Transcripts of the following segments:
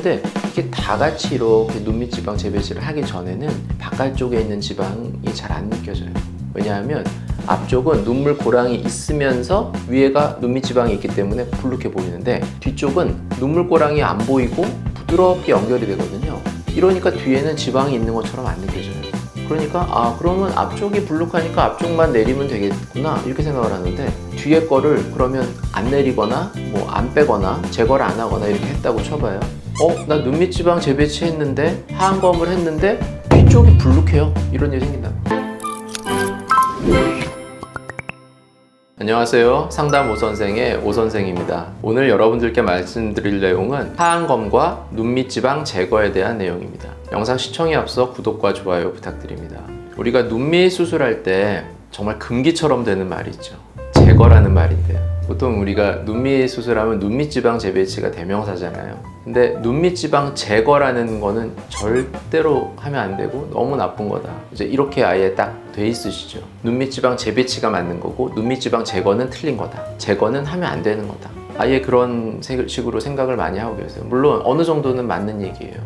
근데 이게 다 같이 이렇게 눈밑 지방 재배치를 하기 전에는 바깥쪽에 있는 지방이 잘 안 느껴져요. 왜냐하면 앞쪽은 눈물 고랑이 있으면서 위에가 눈밑 지방이 있기 때문에 불룩해 보이는데 뒤쪽은 눈물 고랑이 안 보이고 부드럽게 연결이 되거든요. 이러니까 뒤에는 지방이 있는 것처럼 안 느껴져요. 그러니까 그러면 앞쪽이 불룩하니까 앞쪽만 내리면 되겠구나 이렇게 생각을 하는데 뒤에 거를 그러면 안 내리거나 뭐 안 빼거나 제거를 안 하거나 이렇게 했다고 쳐봐요. 나 눈밑 지방 재배치 했는데 하안검을 했는데 뒤쪽이 불룩해요. 이런 일이 생긴다. 안녕하세요. 상담 오선생의 오선생입니다. 오늘 여러분들께 말씀드릴 내용은 하안검과 눈밑 지방 제거에 대한 내용입니다. 영상 시청에 앞서 구독과 좋아요 부탁드립니다. 우리가 눈밑 수술할 때 정말 금기처럼 되는 말이 있죠. 제거라는 말인데요. 보통 우리가 눈밑 수술하면 눈밑 지방 재배치가 대명사잖아요. 근데 눈밑 지방 제거라는 거는 절대로 하면 안 되고 너무 나쁜 거다. 이제 이렇게 아예 딱 돼 있으시죠. 눈밑 지방 재배치가 맞는 거고 눈밑 지방 제거는 틀린 거다. 제거는 하면 안 되는 거다. 아예 그런 식으로 생각을 많이 하고 계세요. 물론 어느 정도는 맞는 얘기예요.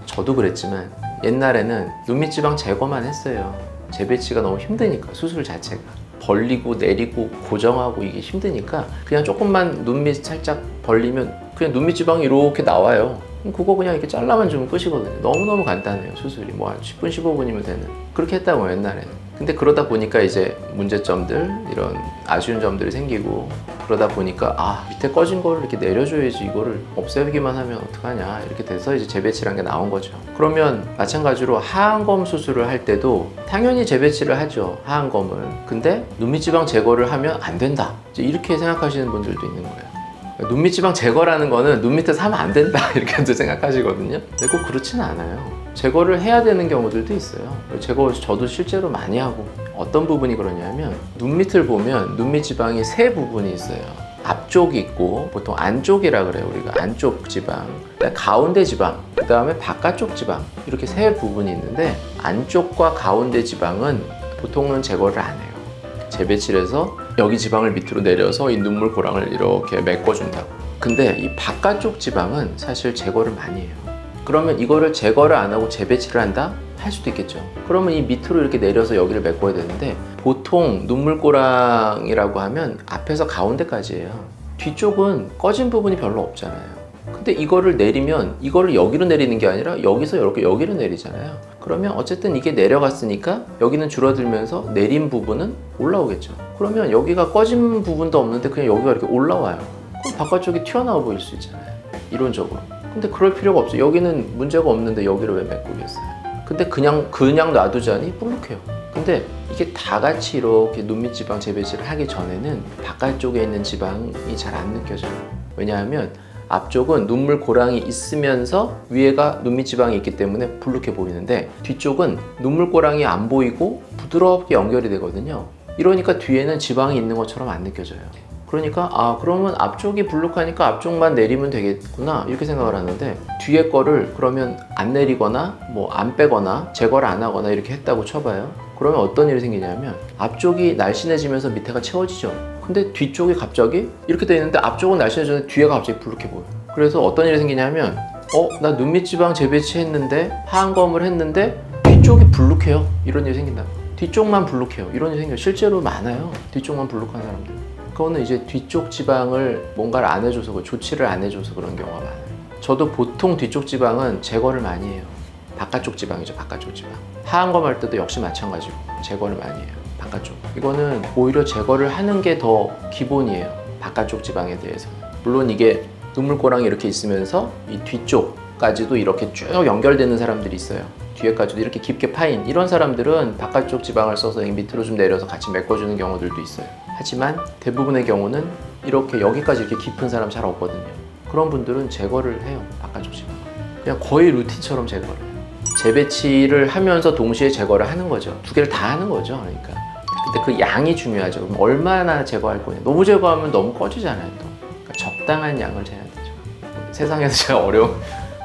저도 그랬지만 옛날에는 눈밑 지방 제거만 했어요. 재배치가 너무 힘드니까 수술 자체가. 벌리고 내리고 고정하고 이게 힘드니까 그냥 조금만 눈밑 살짝 벌리면 그냥 눈밑 지방이 이렇게 나와요. 그거 그냥 이렇게 잘라만 주면 끝이거든요. 너무너무 간단해요. 수술이 뭐 한 10분 15분이면 되는. 그렇게 했다고 옛날에는. 근데 그러다 보니까 이제 문제점들 이런 아쉬운 점들이 생기고 그러다 보니까 밑에 꺼진 거를 이렇게 내려줘야지 이거를 없애기만 하면 어떡하냐 이렇게 돼서 이제 재배치란 게 나온 거죠. 그러면 마찬가지로 하안검 수술을 할 때도 당연히 재배치를 하죠. 하안검을. 근데 눈밑 지방 제거를 하면 안 된다. 이제 이렇게 생각하시는 분들도 있는 거예요. 눈밑 지방 제거라는 거는 눈 밑에서 하면 안 된다 이렇게 생각하시거든요. 근데 꼭 그렇지는 않아요. 제거를 해야 되는 경우들도 있어요. 제거 저도 실제로 많이 하고 어떤 부분이 그러냐면 눈 밑을 보면 눈밑 지방이 세 부분이 있어요. 앞쪽이 있고 보통 안쪽이라 그래요. 우리가 안쪽 지방, 가운데 지방, 그 다음에 바깥쪽 지방 이렇게 세 부분이 있는데 안쪽과 가운데 지방은 보통은 제거를 안 해요. 재배치를 해서 여기 지방을 밑으로 내려서 이 눈물 고랑을 이렇게 메꿔준다고. 근데 이 바깥쪽 지방은 사실 제거를 많이 해요. 그러면 이거를 제거를 안 하고 재배치를 한다? 할 수도 있겠죠. 그러면 이 밑으로 이렇게 내려서 여기를 메꿔야 되는데 보통 눈물 고랑이라고 하면 앞에서 가운데까지예요. 뒤쪽은 꺼진 부분이 별로 없잖아요. 근데 이거를 내리면 이거를 여기로 내리는 게 아니라 여기서 이렇게 여기로 내리잖아요. 그러면 어쨌든 이게 내려갔으니까 여기는 줄어들면서 내린 부분은 올라오겠죠. 그러면 여기가 꺼진 부분도 없는데 그냥 여기가 이렇게 올라와요. 그럼 바깥쪽이 튀어나와 보일 수 있잖아요. 이론적으로. 근데 그럴 필요가 없어요. 여기는 문제가 없는데 여기를 왜 메꾸겠어요? 근데 그냥 놔두자니 볼록해요. 근데 이게 다 같이 이렇게 눈밑 지방 재배치를 하기 전에는 바깥쪽에 있는 지방이 잘 안 느껴져요. 왜냐하면 앞쪽은 눈물 고랑이 있으면서 위에가 눈밑 지방이 있기 때문에 불룩해 보이는데 뒤쪽은 눈물 고랑이 안 보이고 부드럽게 연결이 되거든요. 이러니까 뒤에는 지방이 있는 것처럼 안 느껴져요. 그러니까 그러면 앞쪽이 불룩하니까 앞쪽만 내리면 되겠구나 이렇게 생각을 하는데 뒤에 거를 그러면 안 내리거나 뭐 안 빼거나 제거를 안 하거나 이렇게 했다고 쳐봐요. 그러면 어떤 일이 생기냐면 앞쪽이 날씬해지면서 밑에가 채워지죠. 근데 뒤쪽이 갑자기 이렇게 돼 있는데 앞쪽은 날씬해졌는데 뒤에가 갑자기 불룩해 보여. 그래서 어떤 일이 생기냐면 나 눈밑 지방 재배치 했는데 하안검을 했는데 뒤쪽이 불룩해요. 이런 일이 생긴다. 뒤쪽만 불룩해요. 이런 일이 생겨요. 실제로 많아요. 뒤쪽만 불룩한 사람들. 그거는 이제 뒤쪽 지방을 뭔가를 안 해줘서 조치를 안 해줘서 그런 경우가 많아요. 저도 보통 뒤쪽 지방은 제거를 많이 해요. 바깥쪽 지방이죠. 바깥쪽 지방. 하안검 할 때도 역시 마찬가지고 제거를 많이 해요. 바깥쪽. 이거는 오히려 제거를 하는 게 더 기본이에요. 바깥쪽 지방에 대해서는. 물론 이게 눈물 고랑이 이렇게 있으면서 이 뒤쪽까지도 이렇게 쭉 연결되는 사람들이 있어요. 뒤에까지도 이렇게 깊게 파인 이런 사람들은 바깥쪽 지방을 써서 밑으로 좀 내려서 같이 메꿔주는 경우들도 있어요. 하지만 대부분의 경우는 이렇게 여기까지 이렇게 깊은 사람 잘 없거든요. 그런 분들은 제거를 해요. 바깥쪽 지방. 그냥 거의 루틴처럼 제거를 해요. 재배치를 하면서 동시에 제거를 하는 거죠. 두 개를 다 하는 거죠. 그러니까. 근데 그 양이 중요하죠. 그럼 얼마나 제거할 거냐. 너무 제거하면 너무 꺼지잖아요. 또. 그러니까 적당한 양을 재야 되죠. 세상에서 제일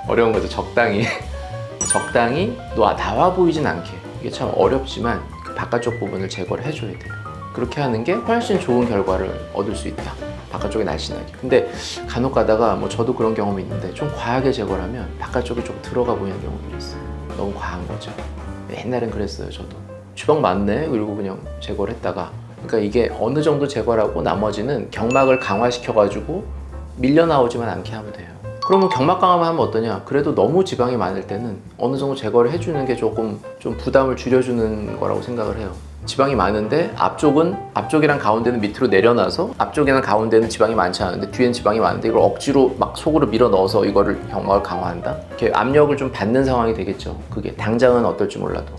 어려운 거죠. 적당히 나와 보이진 않게. 이게 참 어렵지만 그 바깥쪽 부분을 제거를 해줘야 돼요. 그렇게 하는 게 훨씬 좋은 결과를 얻을 수 있다. 바깥쪽이 날씬하게. 근데 간혹 가다가 뭐 저도 그런 경험이 있는데 좀 과하게 제거를 하면 바깥쪽이 좀 들어가 보이는 경우도 있어요. 너무 과한 거죠. 옛날엔 그랬어요. 저도 주방 많네 그리고 그냥 제거를 했다가, 그러니까 이게 어느 정도 제거를 하고 나머지는 경막을 강화시켜가지고 밀려 나오지만 않게 하면 돼요. 그러면 경막 강화만 하면 어떠냐? 그래도 너무 지방이 많을 때는 어느 정도 제거를 해주는 게 조금 좀 부담을 줄여주는 거라고 생각을 해요. 지방이 많은데 앞쪽이랑 가운데는 밑으로 내려놔서 앞쪽이랑 가운데는 지방이 많지 않은데 뒤엔 지방이 많은데 이걸 억지로 막 속으로 밀어 넣어서 이거를 경막을 강화한다? 이렇게 압력을 좀 받는 상황이 되겠죠. 그게 당장은 어떨지 몰라도.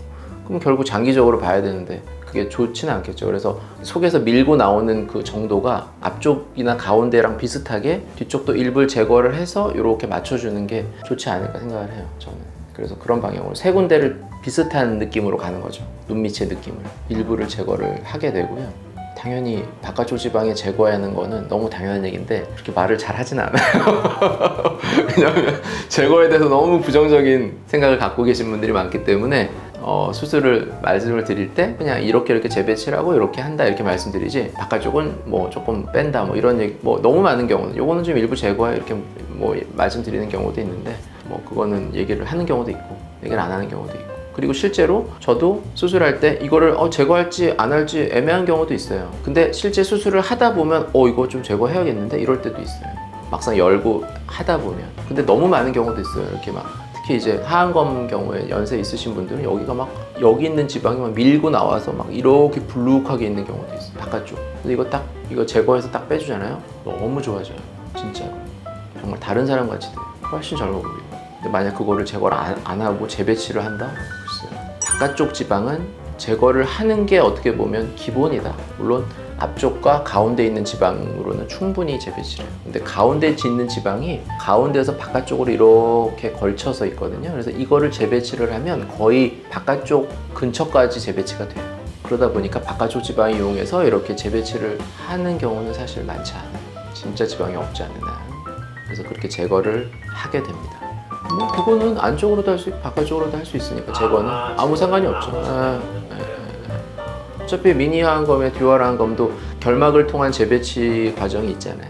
그럼 결국 장기적으로 봐야 되는데 그게 좋지는 않겠죠. 그래서 속에서 밀고 나오는 그 정도가 앞쪽이나 가운데랑 비슷하게 뒤쪽도 일부를 제거를 해서 이렇게 맞춰주는 게 좋지 않을까 생각을 해요, 저는. 그래서 그런 방향으로 세 군데를 비슷한 느낌으로 가는 거죠. 눈밑의 느낌을 일부를 제거를 하게 되고요. 당연히 바깥쪽 지방에 제거하는 거는 너무 당연한 얘기인데 그렇게 말을 잘 하진 않아요. 왜냐하면 제거에 대해서 너무 부정적인 생각을 갖고 계신 분들이 많기 때문에 수술을 말씀을 드릴 때 그냥 이렇게 재배치를 하고 이렇게 한다 이렇게 말씀드리지, 바깥쪽은 뭐 조금 뺀다 뭐 이런 얘기, 뭐 너무 많은 경우는 요거는 좀 일부 제거해 이렇게 뭐 말씀드리는 경우도 있는데, 뭐 그거는 얘기를 하는 경우도 있고 얘기를 안 하는 경우도 있고, 그리고 실제로 저도 수술할 때 이거를 제거할지 안 할지 애매한 경우도 있어요. 근데 실제 수술을 하다 보면 이거 좀 제거해야겠는데 이럴 때도 있어요. 막상 열고 하다 보면. 근데 너무 많은 경우도 있어요. 이렇게 막 특히 이제 하안검 경우에 연세 있으신 분들은 여기가 막 여기 있는 지방이 막 밀고 나와서 막 이렇게 불룩하게 있는 경우도 있어요. 바깥쪽. 근데 이거 제거해서 딱 빼주잖아요. 너무 좋아져요. 진짜로. 정말 다른 사람 같이 돼요. 훨씬 젊어 보이고. 근데 만약 그거를 제거를 안 하고 재배치를 한다? 글쎄요. 바깥쪽 지방은 제거를 하는 게 어떻게 보면 기본이다. 물론 앞쪽과 가운데 있는 지방으로는 충분히 재배치를 해요. 근데 가운데 있는 지방이 가운데에서 바깥쪽으로 이렇게 걸쳐서 있거든요. 그래서 이거를 재배치를 하면 거의 바깥쪽 근처까지 재배치가 돼요. 그러다 보니까 바깥쪽 지방 이용해서 이렇게 재배치를 하는 경우는 사실 많지 않아요. 진짜 지방이 없지 않은 한. 그래서 그렇게 제거를 하게 됩니다. 뭐 그거는 안쪽으로도 할 수 있고 바깥쪽으로도 할 수 있으니까 제거는 아무 상관이 없죠. 어차피 미니 하안검의 듀얼 하안검도 결막을 통한 재배치 과정이 있잖아요.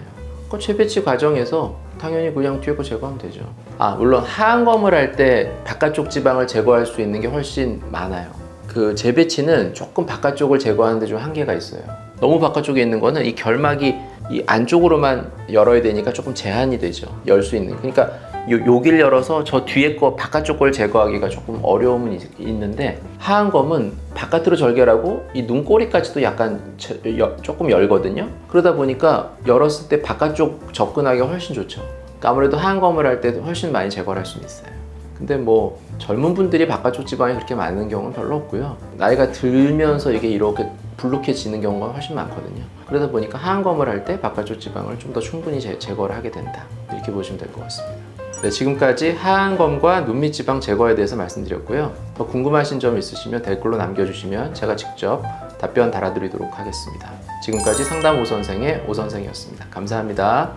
그 재배치 과정에서 당연히 그냥 뒤에 거 제거하면 되죠. 물론 하안검을 할 때 바깥쪽 지방을 제거할 수 있는 게 훨씬 많아요. 그 재배치는 조금 바깥쪽을 제거하는 데 좀 한계가 있어요. 너무 바깥쪽에 있는 거는 이 결막이 이 안쪽으로만 열어야 되니까 조금 제한이 되죠. 열 수 있는. 그러니까 여기를 열어서 저 뒤에 거 바깥쪽 걸 제거하기가 조금 어려움은 있는데, 하안검은 바깥으로 절개하고 이 눈꼬리까지도 약간 조금 열거든요. 그러다 보니까 열었을 때 바깥쪽 접근하기가 훨씬 좋죠. 그러니까 아무래도 하안검을 할 때도 훨씬 많이 제거를 할 수는 있어요. 근데 뭐 젊은 분들이 바깥쪽 지방이 그렇게 많은 경우는 별로 없고요. 나이가 들면서 이게 이렇게 불룩해지는 경우가 훨씬 많거든요. 그러다 보니까 하안검을 할 때 바깥쪽 지방을 좀 더 충분히 제거를 하게 된다. 이렇게 보시면 될 것 같습니다. 네, 지금까지 하안검과 눈밑 지방 제거에 대해서 말씀드렸고요. 더 궁금하신 점 있으시면 댓글로 남겨주시면 제가 직접 답변 달아드리도록 하겠습니다. 지금까지 상담 오선생의 오선생이었습니다. 감사합니다.